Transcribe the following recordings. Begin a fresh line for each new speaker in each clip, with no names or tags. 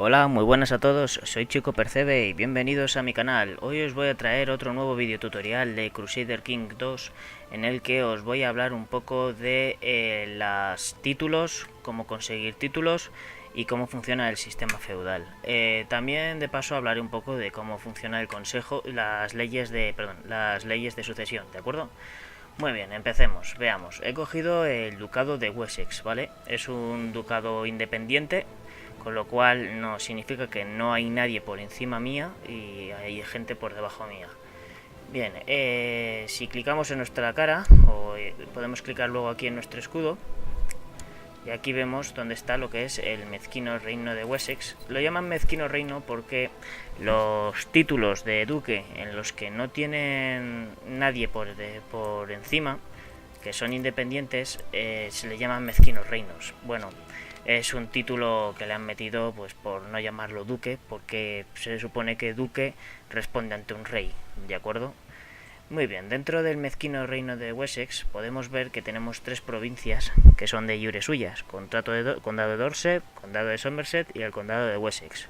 Hola, muy buenas a todos, soy Chico Percebe y bienvenidos a mi canal. Hoy os voy a traer otro nuevo video tutorial de Crusader King 2 en el que os voy a hablar un poco de los títulos, cómo conseguir títulos y cómo funciona el sistema feudal. También de paso hablaré un poco de cómo funciona el consejo, las leyes de sucesión, ¿de acuerdo? Muy bien, empecemos, veamos. He cogido el ducado de Wessex, ¿vale? Es un ducado independiente, con lo cual no significa que no hay nadie por encima mía y hay gente por debajo mía. Bien, si clicamos en nuestra cara, o podemos clicar luego aquí en nuestro escudo, y aquí vemos dónde está lo que es el mezquino reino de Wessex. Lo llaman mezquino reino porque los títulos de duque en los que no tienen nadie por encima, que son independientes, se le llaman mezquinos reinos. Bueno, es un título que le han metido pues por no llamarlo duque, porque se supone que duque responde ante un rey, ¿de acuerdo? Muy bien, dentro del mezquino reino de Wessex podemos ver que tenemos tres provincias que son de iure suyas: condado de Dorset, condado de Somerset y el condado de Wessex.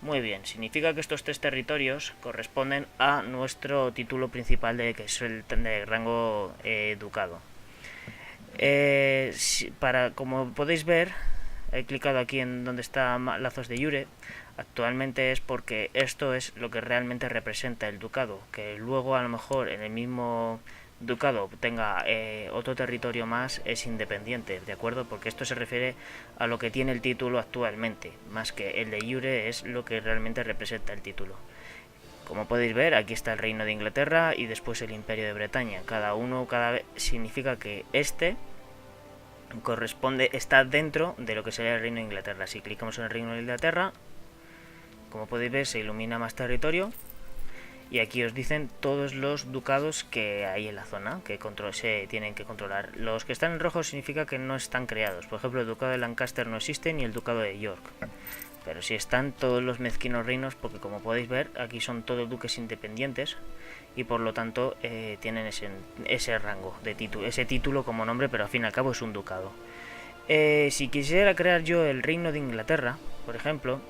Muy bien, significa que estos tres territorios corresponden a nuestro título principal, que es el de rango ducado. Como podéis ver, he clicado aquí en donde está lazos de Iure. Actualmente es porque esto es lo que realmente representa el ducado, que luego a lo mejor en el mismo ducado tenga otro territorio más, es independiente, ¿de acuerdo? Porque esto se refiere a lo que tiene el título actualmente, más que el de Iure es lo que realmente representa el título. Como podéis ver, aquí está el reino de Inglaterra y después el imperio de Bretaña. Cada vez significa que está dentro de lo que sería el reino de Inglaterra. Si clicamos en el reino de Inglaterra, como podéis ver, se ilumina más territorio y aquí os dicen todos los ducados que hay en la zona que se tienen que controlar. Los que están en rojo significa que no están creados. Por ejemplo, el ducado de Lancaster no existe, ni el ducado de York. Pero sí están todos los mezquinos reinos, porque como podéis ver, aquí son todos duques independientes y por lo tanto tienen ese rango de título, ese título como nombre, pero al fin y al cabo es un ducado. Si quisiera crear yo el reino de Inglaterra, por ejemplo,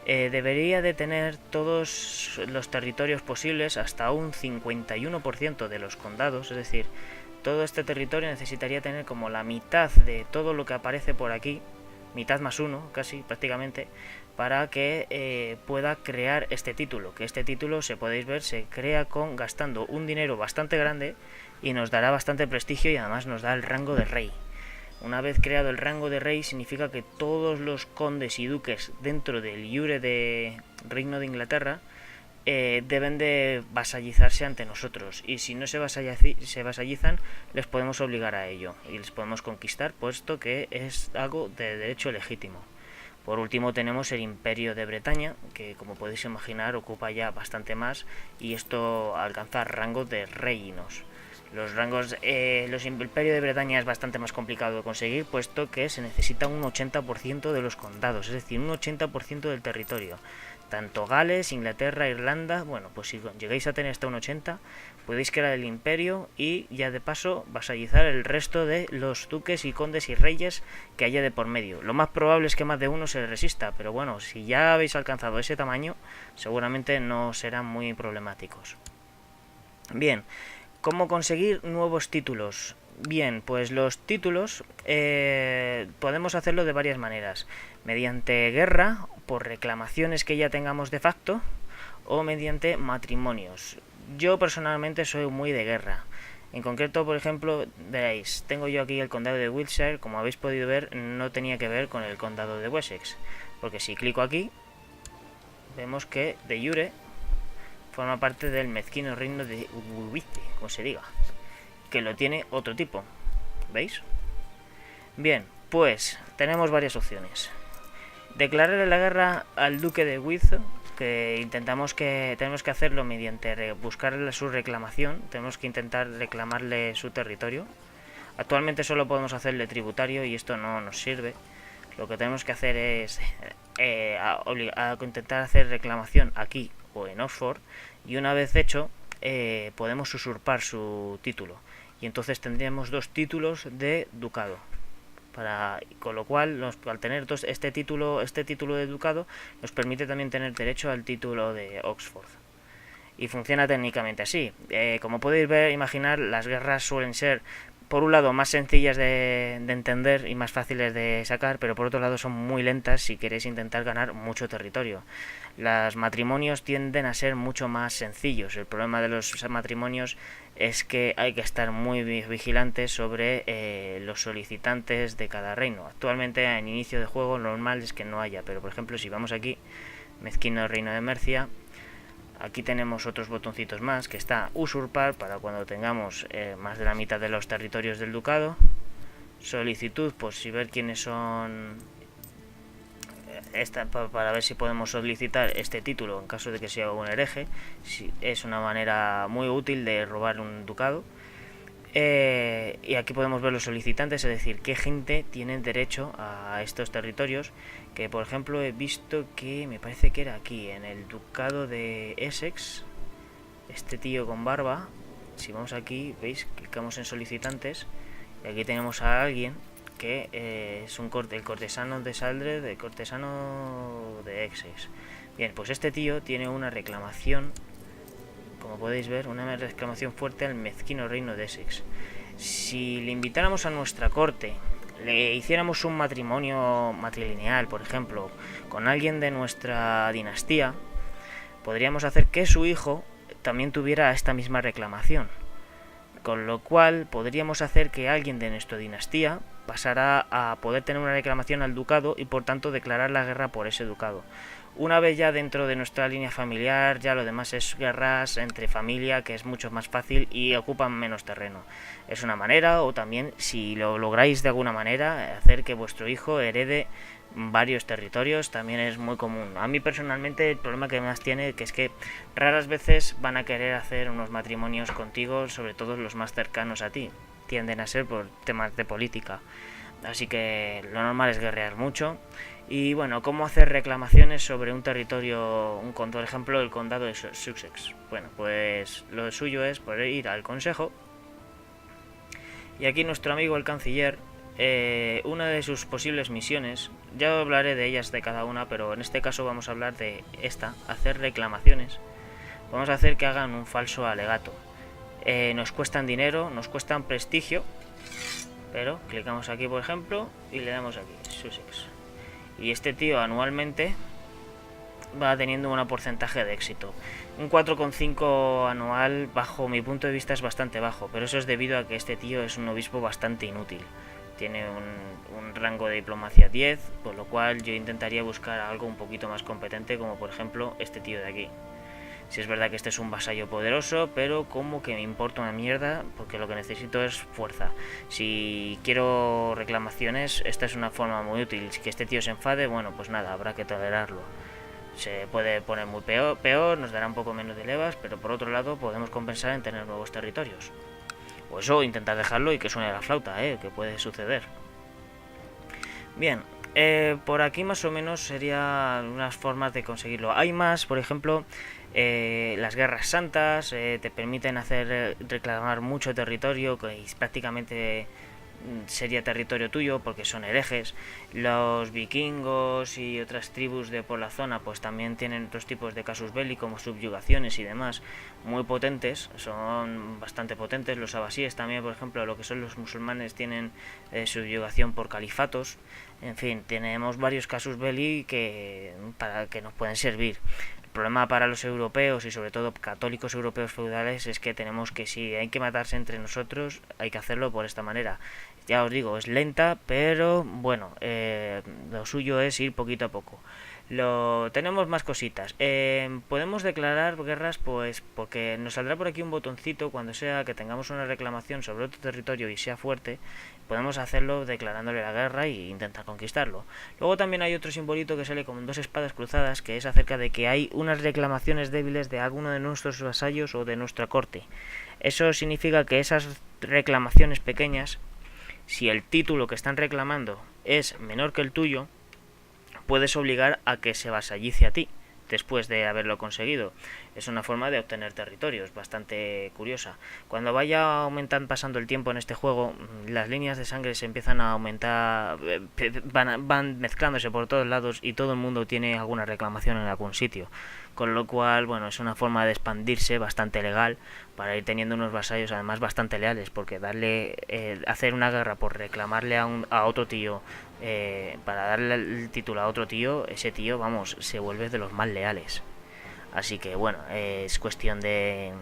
debería de tener todos los territorios posibles, hasta un 51% de los condados, es decir, todo este territorio necesitaría tener como la mitad de todo lo que aparece por aquí, mitad más uno, casi prácticamente, para que pueda crear este título. Que este título, se podéis ver, se crea gastando un dinero bastante grande y nos dará bastante prestigio y además nos da el rango de rey. Una vez creado el rango de rey, significa que todos los condes y duques dentro del iure de Reino de Inglaterra deben de vasallizarse ante nosotros, y si no se vasallizan, les podemos obligar a ello y les podemos conquistar, puesto que es algo de derecho legítimo. Por último tenemos el imperio de Bretaña, que como podéis imaginar ocupa ya bastante más, y esto alcanza rango de reinos. Los rangos, el imperio de Bretaña es bastante más complicado de conseguir, puesto que se necesita un 80% de los condados, es decir, un 80% del territorio. Tanto Gales, Inglaterra, Irlanda, bueno, pues si llegáis a tener hasta un 80, podéis crear el imperio y ya de paso vasallizar el resto de los duques y condes y reyes que haya de por medio. Lo más probable es que más de uno se resista, pero bueno, si ya habéis alcanzado ese tamaño, seguramente no serán muy problemáticos. Bien, ¿cómo conseguir nuevos títulos? Bien, pues los títulos podemos hacerlo de varias maneras. Mediante guerra, por reclamaciones que ya tengamos de facto, o mediante matrimonios. Yo personalmente soy muy de guerra. En concreto, por ejemplo, veréis, tengo yo aquí el condado de Wiltshire. Como habéis podido ver, no tenía que ver con el condado de Wessex, porque si clico aquí, vemos que de Iure forma parte del mezquino reino de Urubice, como se diga, que lo tiene otro tipo. ¿Veis? Bien, pues tenemos varias opciones. Declararle la guerra al duque de Wiz, que tenemos que hacerlo mediante buscarle su reclamación. Tenemos que intentar reclamarle su territorio. Actualmente solo podemos hacerle tributario y esto no nos sirve. Lo que tenemos que hacer es intentar hacer reclamación aquí o en Oxford, y una vez hecho podemos usurpar su título y entonces tendríamos dos títulos de ducado. Con lo cual, al tener este título de ducado, nos permite también tener derecho al título de Oxford. Y funciona técnicamente así. Como podéis ver, imaginar, las guerras suelen ser, por un lado, más sencillas de entender y más fáciles de sacar, pero por otro lado son muy lentas si queréis intentar ganar mucho territorio. Los matrimonios tienden a ser mucho más sencillos. El problema de los matrimonios es que hay que estar muy vigilantes sobre los solicitantes de cada reino. Actualmente, en inicio de juego, lo normal es que no haya, pero por ejemplo, si vamos aquí, Mezquino Reino de Mercia, aquí tenemos otros botoncitos más, que está usurpar, para cuando tengamos más de la mitad de los territorios del ducado. Solicitud, pues si ver quiénes son, para ver si podemos solicitar este título en caso de que sea un hereje. Es una manera muy útil de robar un ducado. Y aquí podemos ver los solicitantes, es decir, qué gente tiene derecho a estos territorios. Que por ejemplo he visto que me parece que era aquí, en el ducado de Essex, este tío con barba. Si vamos aquí, veis, clicamos en solicitantes y aquí tenemos a alguien que es el cortesano de Saldred, el cortesano de Essex. Bien, pues este tío tiene una reclamación, como podéis ver, una reclamación fuerte al mezquino reino de Essex. Si le invitáramos a nuestra corte, le hiciéramos un matrimonio matrilineal, por ejemplo, con alguien de nuestra dinastía, podríamos hacer que su hijo también tuviera esta misma reclamación. Con lo cual podríamos hacer que alguien de nuestra dinastía pasara a poder tener una reclamación al ducado y por tanto declarar la guerra por ese ducado. Una vez ya dentro de nuestra línea familiar, ya lo demás es guerras entre familia, que es mucho más fácil y ocupan menos terreno. Es una manera, o también, si lo lográis de alguna manera, hacer que vuestro hijo herede varios territorios, también es muy común. A mí personalmente el problema que más tiene que es que raras veces van a querer hacer unos matrimonios contigo, sobre todo los más cercanos a ti. Tienden a ser por temas de política. Así que lo normal es guerrear mucho. Y bueno, ¿cómo hacer reclamaciones sobre un territorio, por ejemplo, el condado de Sussex? Bueno, pues lo suyo es poder ir al consejo. Y aquí nuestro amigo el canciller, una de sus posibles misiones, ya hablaré de ellas de cada una, pero en este caso vamos a hablar de esta, hacer reclamaciones. Vamos a hacer que hagan un falso alegato. Nos cuestan dinero, nos cuestan prestigio, pero clicamos aquí por ejemplo y le damos aquí, Sussex. Y este tío anualmente va teniendo un porcentaje de éxito. Un 4,5 anual, bajo mi punto de vista, es bastante bajo, pero eso es debido a que este tío es un obispo bastante inútil. Tiene un rango de diplomacia 10, por lo cual yo intentaría buscar algo un poquito más competente, como por ejemplo este tío de aquí. Si es verdad que este es un vasallo poderoso, pero como que me importa una mierda, porque lo que necesito es fuerza. Si quiero reclamaciones, esta es una forma muy útil. Si que este tío se enfade, bueno, pues nada, habrá que tolerarlo. Se puede poner muy peor, nos dará un poco menos de levas, pero por otro lado podemos compensar en tener nuevos territorios. O eso, intentar dejarlo y que suene la flauta, que puede suceder. Bien, por aquí más o menos serían unas formas de conseguirlo. Hay más, por ejemplo, las guerras santas te permiten reclamar mucho territorio, que prácticamente sería territorio tuyo porque son herejes. Los vikingos y otras tribus de por la zona pues también tienen otros tipos de casus belli, como subyugaciones y demás, muy potentes, son bastante potentes. Los abasíes también, por ejemplo, lo que son los musulmanes, tienen subyugación por califatos. En fin, tenemos varios casus belli para que nos pueden servir. El problema para los europeos y sobre todo católicos europeos feudales es que tenemos que, si hay que matarse entre nosotros, hay que hacerlo por esta manera. Ya os digo, es lenta, pero bueno, lo suyo es ir poquito a poco. Tenemos más cositas. Podemos declarar guerras, pues porque nos saldrá por aquí un botoncito cuando sea que tengamos una reclamación sobre otro territorio y sea fuerte. Podemos hacerlo declarándole la guerra e intentar conquistarlo. Luego también hay otro simbolito que sale como dos espadas cruzadas, que es acerca de que hay unas reclamaciones débiles de alguno de nuestros vasallos o de nuestra corte. Eso significa que esas reclamaciones pequeñas, si el título que están reclamando es menor que el tuyo, puedes obligar a que se vasallice a ti. después de haberlo conseguido. Es una forma de obtener territorios bastante curiosa. Cuando vaya aumentando, pasando el tiempo en este juego, las líneas de sangre se empiezan a aumentar, van mezclándose por todos lados y todo el mundo tiene alguna reclamación en algún sitio. Con lo cual, bueno, es una forma de expandirse bastante legal para ir teniendo unos vasallos además bastante leales, porque hacer una guerra por reclamarle a otro tío, para darle el título a otro tío, ese tío, vamos, se vuelve de los más leales. Así que bueno, es cuestión de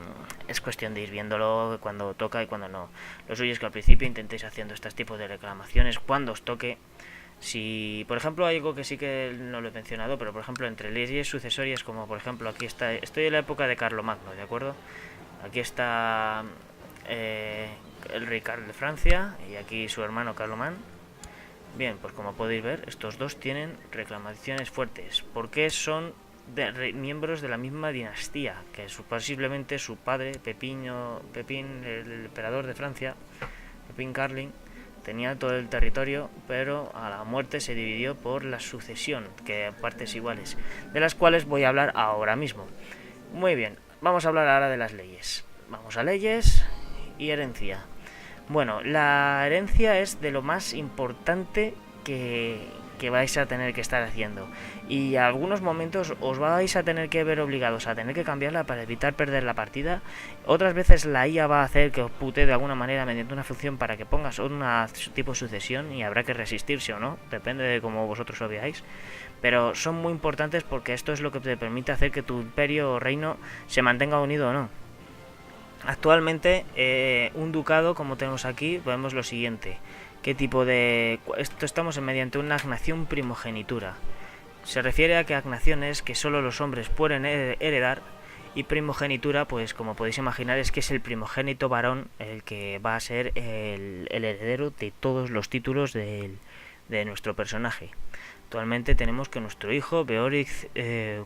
ir viéndolo cuando toca y cuando no. Lo suyo es que al principio intentéis haciendo estos tipos de reclamaciones cuando os toque. Si, por ejemplo, hay algo que sí que no lo he mencionado, pero por ejemplo, entre leyes sucesorias, como por ejemplo aquí estoy en la época de Carlomagno, ¿de acuerdo? Aquí está el rey Carl de Francia y aquí su hermano Carlomán. Bien, pues como podéis ver, estos dos tienen reclamaciones fuertes, porque son miembros de la misma dinastía, que posiblemente su padre, Pepín, el emperador de Francia, Pepín Carling, tenía todo el territorio, pero a la muerte se dividió por la sucesión, que a partes iguales, de las cuales voy a hablar ahora mismo. Muy bien, vamos a hablar ahora de las leyes. Vamos a leyes y herencia. Bueno, la herencia es de lo más importante que vais a tener que estar haciendo, y a algunos momentos os vais a tener que ver obligados a tener que cambiarla para evitar perder la partida. Otras veces la IA va a hacer que os pute de alguna manera mediante una función para que pongas una tipo sucesión y habrá que resistirse o no, depende de cómo vosotros lo veáis, pero son muy importantes porque esto es lo que te permite hacer que tu imperio o reino se mantenga unido o no. Actualmente un ducado, como tenemos aquí, vemos lo siguiente. ¿Qué tipo de...? Esto estamos mediante una agnación primogenitura. Se refiere a que agnación es que solo los hombres pueden heredar, y primogenitura, pues como podéis imaginar, es que es el primogénito varón el que va a ser el heredero de todos los títulos de nuestro personaje. Actualmente tenemos que nuestro hijo, Beoric,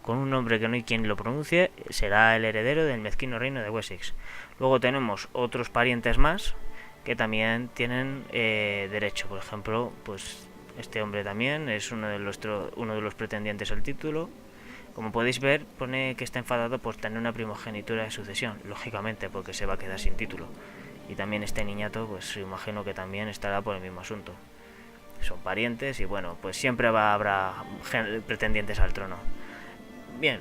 con un nombre que no hay quien lo pronuncie, será el heredero del mezquino reino de Wessex. Luego tenemos otros parientes más que también tienen derecho. Por ejemplo, pues este hombre también es uno de los pretendientes al título. Como podéis ver, pone que está enfadado por tener una primogenitura de sucesión, lógicamente, porque se va a quedar sin título. Y también este niñato, pues imagino que también estará por el mismo asunto. Son parientes y bueno, pues siempre habrá pretendientes al trono. Bien,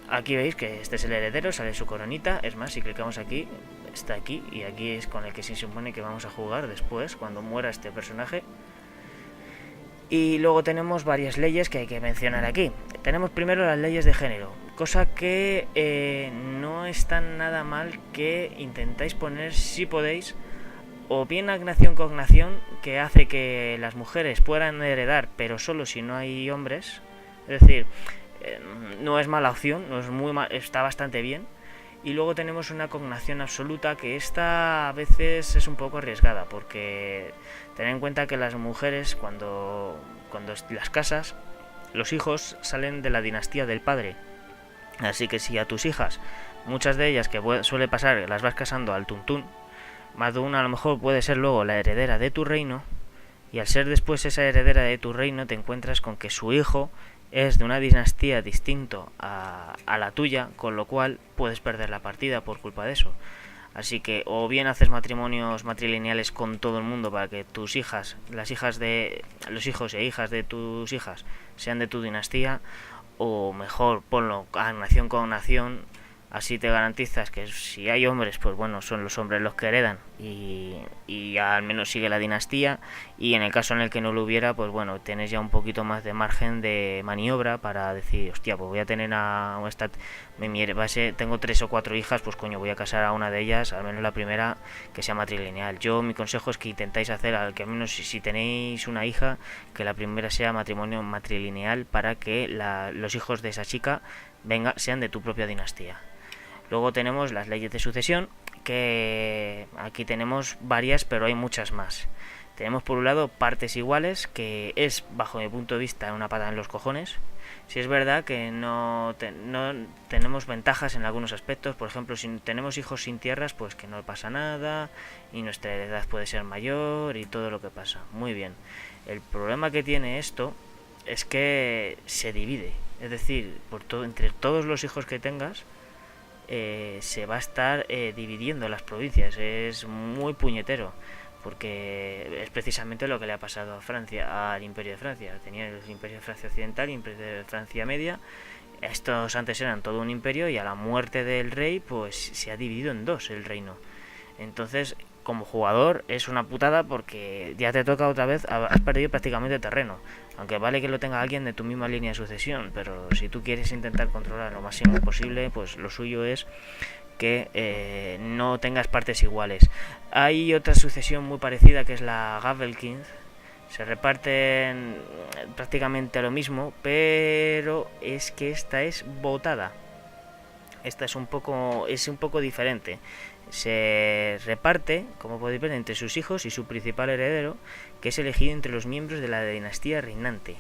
aquí veis que este es el heredero, sale su coronita. Es más, si clicamos aquí, está aquí, y aquí es con el que se supone que vamos a jugar después, cuando muera este personaje. Y luego tenemos varias leyes que hay que mencionar aquí. Tenemos primero las leyes de género, cosa que no está nada mal que intentáis poner, si podéis, o bien agnación-cognación, que hace que las mujeres puedan heredar, pero solo si no hay hombres. Es decir, no es mala opción, no es está bastante bien. Y luego tenemos una cognación absoluta, que esta a veces es un poco arriesgada, porque tened en cuenta que las mujeres, cuando las casas, los hijos salen de la dinastía del padre. Así que si a tus hijas, muchas de ellas que suele pasar, las vas casando al tuntún, más de una a lo mejor puede ser luego la heredera de tu reino, y al ser después esa heredera de tu reino te encuentras con que su hijo es de una dinastía distinto a la tuya, con lo cual puedes perder la partida por culpa de eso. Así que o bien haces matrimonios matrilineales con todo el mundo para que tus hijas, los hijos e hijas de tus hijas sean de tu dinastía, o mejor ponlo nación con nación. Así te garantizas que si hay hombres, pues bueno, son los hombres los que heredan y al menos sigue la dinastía. Y en el caso en el que no lo hubiera, pues bueno, tienes ya un poquito más de margen de maniobra para decir, hostia, pues voy a tener tengo 3 o 4 hijas, pues coño, voy a casar a una de ellas, al menos la primera, que sea matrilineal. Mi consejo es que intentáis hacer, al que al menos si tenéis una hija, que la primera sea matrimonio matrilineal, para que los hijos de esa chica sean de tu propia dinastía. Luego tenemos las leyes de sucesión, que aquí tenemos varias, pero hay muchas más. Tenemos por un lado partes iguales, que es, bajo mi punto de vista, una patada en los cojones. Si es verdad que no tenemos ventajas en algunos aspectos. Por ejemplo, si tenemos hijos sin tierras, pues que no pasa nada, y nuestra edad puede ser mayor y todo lo que pasa. Muy bien. El problema que tiene esto es que se divide. Es decir, entre todos los hijos que tengas, se va a estar dividiendo las provincias. Es muy puñetero, porque es precisamente lo que le ha pasado a Francia, al Imperio de Francia. Tenía el Imperio de Francia Occidental y el Imperio de Francia Media. Estos antes eran todo un imperio, y a la muerte del rey pues se ha dividido en dos el reino. Entonces, como jugador es una putada, porque ya te toca otra vez, has perdido prácticamente terreno. Aunque vale que lo tenga alguien de tu misma línea de sucesión, pero si tú quieres intentar controlar lo máximo posible, pues lo suyo es que no tengas partes iguales. Hay otra sucesión muy parecida, que es la Gavelkind. Se reparten prácticamente lo mismo, pero es que esta es votada. Esta es un poco diferente. Se reparte, como podéis ver, entre sus hijos y su principal heredero, que es elegido entre los miembros de la dinastía reinante.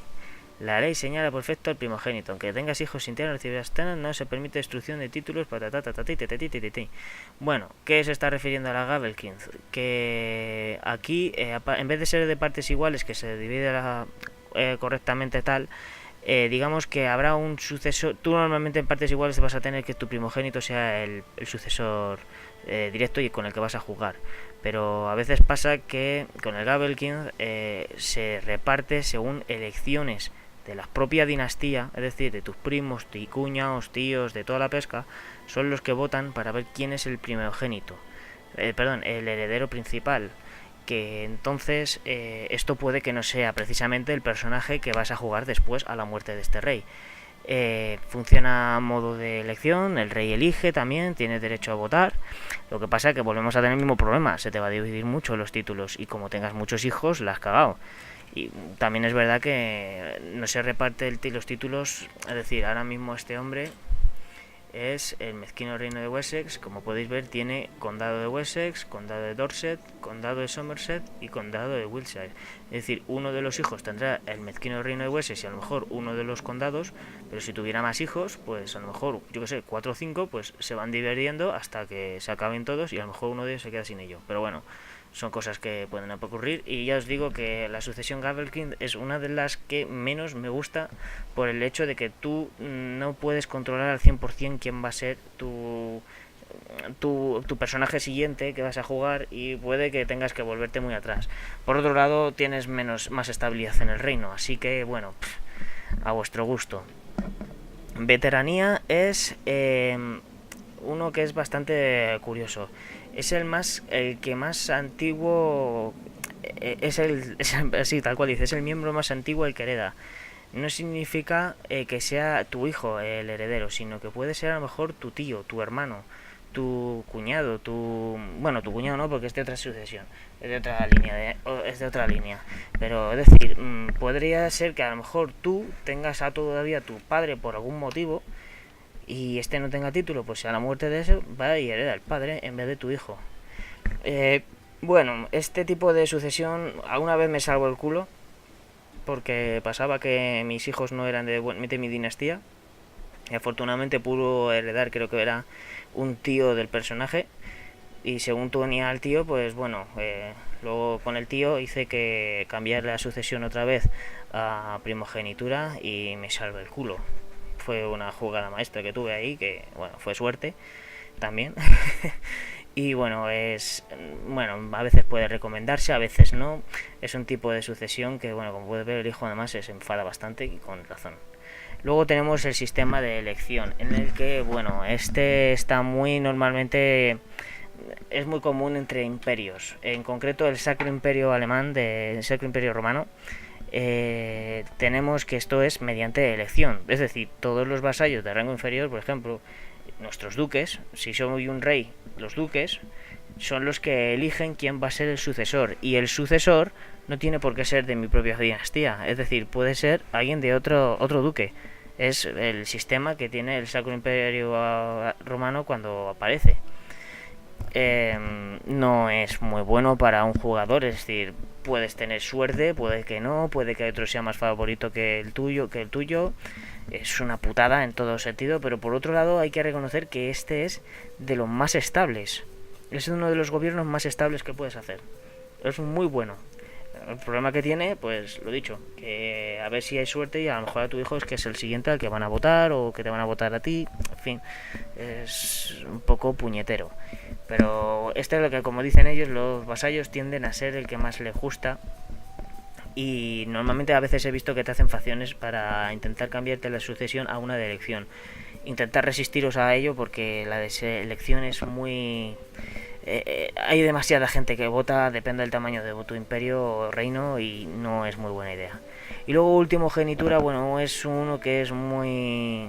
La ley señala por efecto al primogénito. Aunque tengas hijos sin tener recibirás tenas, no se permite destrucción de títulos. Bueno, ¿qué se está refiriendo a la Gavelkind? Que aquí, en vez de ser de partes iguales, que se divide correctamente tal, digamos que habrá un sucesor. Tú normalmente en partes iguales vas a tener que tu primogénito sea el sucesor directo y con el que vas a jugar. Pero a veces pasa que con el Gavelkind se reparte según elecciones de la propia dinastía, es decir, de tus primos, cuñados, tíos, de toda la pesca, son los que votan para ver quién es el primogénito, el heredero principal. Que entonces esto puede que no sea precisamente el personaje que vas a jugar después a la muerte de este rey. Funciona a modo de elección, el rey elige también, tiene derecho a votar. Lo que pasa es que volvemos a tener el mismo problema, se te va a dividir mucho los títulos, y como tengas muchos hijos, la has cagado. Y también es verdad que no se reparte los títulos, es decir, ahora mismo este hombre es el mezquino reino de Wessex. Como podéis ver, tiene condado de Wessex, condado de Dorset, condado de Somerset y condado de Wiltshire. Es decir, uno de los hijos tendrá el mezquino reino de Wessex y a lo mejor uno de los condados, pero si tuviera más hijos, pues a lo mejor, yo que sé, 4 o 5, pues se van dividiendo hasta que se acaben todos, y a lo mejor uno de ellos se queda sin ello. Pero bueno, son cosas que pueden ocurrir, y ya os digo que la sucesión Gavelkind es una de las que menos me gusta, por el hecho de que tú no puedes controlar al 100% quién va a ser tu personaje siguiente que vas a jugar, y puede que tengas que volverte muy atrás. Por otro lado, tienes más estabilidad en el reino, así que bueno, a vuestro gusto. Veteranía es uno que es bastante curioso. Es el que más antiguo, así tal cual dice, es el miembro más antiguo el que hereda. No significa que sea tu hijo el heredero, sino que puede ser a lo mejor tu tío, tu hermano, tu cuñado, tu cuñado no, porque es de otra sucesión, es de otra línea, pero es decir, podría ser que a lo mejor tú tengas a todavía tu padre por algún motivo, y este no tenga título, pues a la muerte de ese va y hereda el padre en vez de tu hijo. Bueno, este tipo de sucesión alguna vez me salvo el culo, porque pasaba que mis hijos no eran de mi dinastía, y afortunadamente pudo heredar, creo que era un tío del personaje, y según tenía al tío, pues bueno, luego con el tío hice que cambiar la sucesión otra vez a primogenitura, y me salvé el culo. Fue una jugada maestra que tuve ahí, que bueno, fue suerte también. Y bueno, a veces puede recomendarse, a veces no. Es un tipo de sucesión que, bueno, como puedes ver, el hijo además se enfada bastante, y con razón. Luego tenemos el sistema de elección, en el que, bueno, este está es muy común entre imperios. En concreto, el Sacro Imperio Alemán, el Sacro Imperio Romano, tenemos que esto es mediante elección. Es decir, todos los vasallos de rango inferior, por ejemplo, nuestros duques, si soy un rey, los duques son los que eligen quién va a ser el sucesor, y el sucesor no tiene por qué ser de mi propia dinastía, es decir, puede ser alguien de otro duque. Es el sistema que tiene el Sacro Imperio Romano cuando aparece. No es muy bueno para un jugador, es decir, puedes tener suerte, puede que no, puede que otro sea más favorito que el tuyo, es una putada en todo sentido, pero por otro lado hay que reconocer que este es de los más estables, es uno de los gobiernos más estables que puedes hacer, es muy bueno. El problema que tiene, pues lo dicho, que a ver si hay suerte y a lo mejor a tu hijo es que es el siguiente al que van a votar o que te van a votar a ti, en fin, es un poco puñetero. Pero este es lo que, como dicen ellos, los vasallos tienden a ser el que más les gusta. Y normalmente a veces he visto que te hacen facciones para intentar cambiarte la sucesión a una de elección. Intentar resistiros a ello porque la de elección es muy... hay demasiada gente que vota, depende del tamaño de tu imperio o reino, y no es muy buena idea. Y luego ultimogenitura, bueno, es uno que es muy...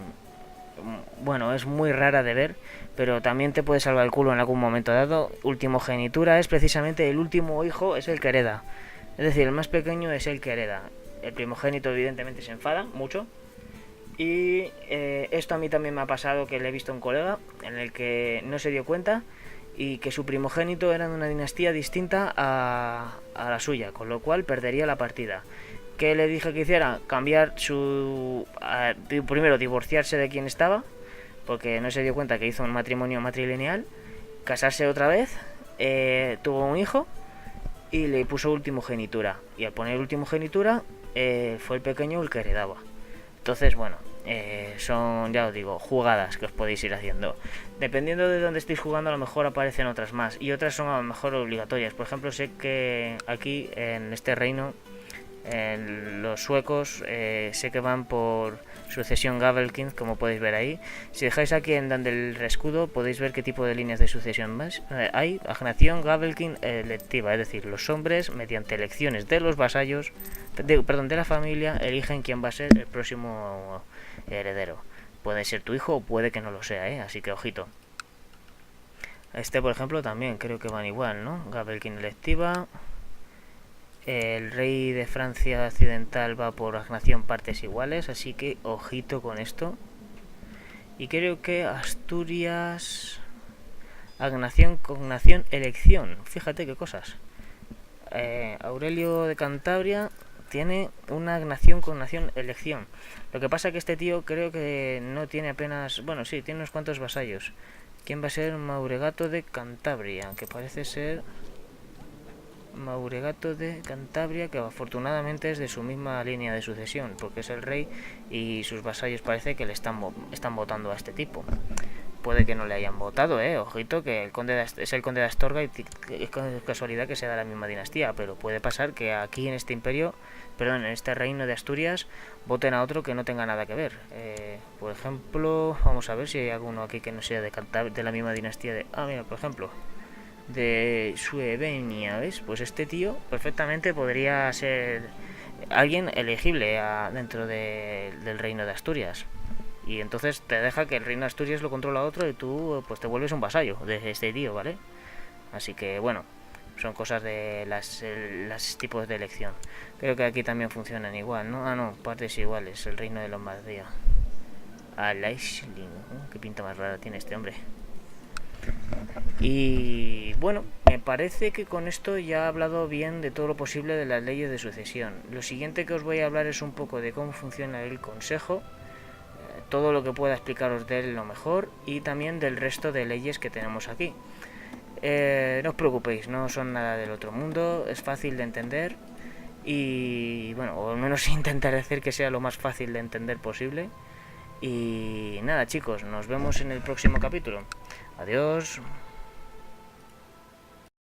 bueno, es muy rara de ver, pero también te puede salvar el culo en algún momento dado. Ultimogenitura es precisamente el último hijo, es el que hereda. Es decir, el más pequeño es el que hereda. El primogénito evidentemente se enfada mucho. Y esto a mí también me ha pasado, que le he visto a un colega en el que no se dio cuenta y que su primogénito era de una dinastía distinta a la suya, con lo cual perdería la partida. ¿Qué le dije que hiciera? Cambiar su... primero divorciarse de quien estaba, porque no se dio cuenta que hizo un matrimonio matrilineal, casarse otra vez, tuvo un hijo y le puso ultimogenitura. Y al poner ultimogenitura fue el pequeño el que heredaba. Entonces, bueno, son, ya os digo, jugadas que os podéis ir haciendo. Dependiendo de dónde estéis jugando, a lo mejor aparecen otras más. Y otras son a lo mejor obligatorias. Por ejemplo, sé que aquí, en este reino, los suecos, sé que van por sucesión Gavelkind, como podéis ver ahí. Si dejáis aquí en donde el escudo, podéis ver qué tipo de líneas de sucesión más hay. Agnación Gavelkind electiva, es decir, los hombres, mediante elecciones de los vasallos, de la familia, eligen quién va a ser el próximo heredero. Puede ser tu hijo o puede que no lo sea, así que ojito. Este, por ejemplo, también creo que van igual, ¿no? Gavelkind electiva. El rey de Francia occidental va por agnación partes iguales, así que ojito con esto. Y creo que Asturias... agnación, cognación, elección. Fíjate qué cosas. Aurelio de Cantabria tiene una agnación, cognación, elección. Lo que pasa que este tío creo que no tiene apenas... bueno, sí, tiene unos cuantos vasallos. ¿Quién va a ser? Mauregato de Cantabria, que parece ser... Mauregato de Cantabria, que afortunadamente es de su misma línea de sucesión, porque es el rey y sus vasallos parece que le están votando a este tipo. Puede que no le hayan votado, ojito, que el conde es el conde de Astorga y es casualidad que sea de la misma dinastía, pero puede pasar que aquí en este imperio, perdón, en este reino de Asturias, voten a otro que no tenga nada que ver. Por ejemplo, vamos a ver si hay alguno aquí que no sea de Cantabria, de la misma dinastía de... ah, mira, por ejemplo, de Suevenia, ¿ves? Pues este tío perfectamente podría ser alguien elegible dentro del reino de Asturias. Y entonces te deja que el reino de Asturias lo controla otro y tú pues te vuelves un vasallo de este tío, ¿vale? Así que bueno, son cosas de las tipos de elección. Creo que aquí también funcionan igual, ¿no? Ah, no, partes iguales, el reino de Lombardía. Aisling, qué pinta más rara tiene este hombre. Y bueno, me parece que con esto ya he hablado bien de todo lo posible de las leyes de sucesión. Lo siguiente que os voy a hablar es un poco de cómo funciona el consejo, todo lo que pueda explicaros de él lo mejor, y también del resto de leyes que tenemos aquí. No os preocupéis, no son nada del otro mundo, es fácil de entender y bueno, o al menos intentaré hacer que sea lo más fácil de entender posible. Y nada, chicos, nos vemos en el próximo capítulo. Adiós.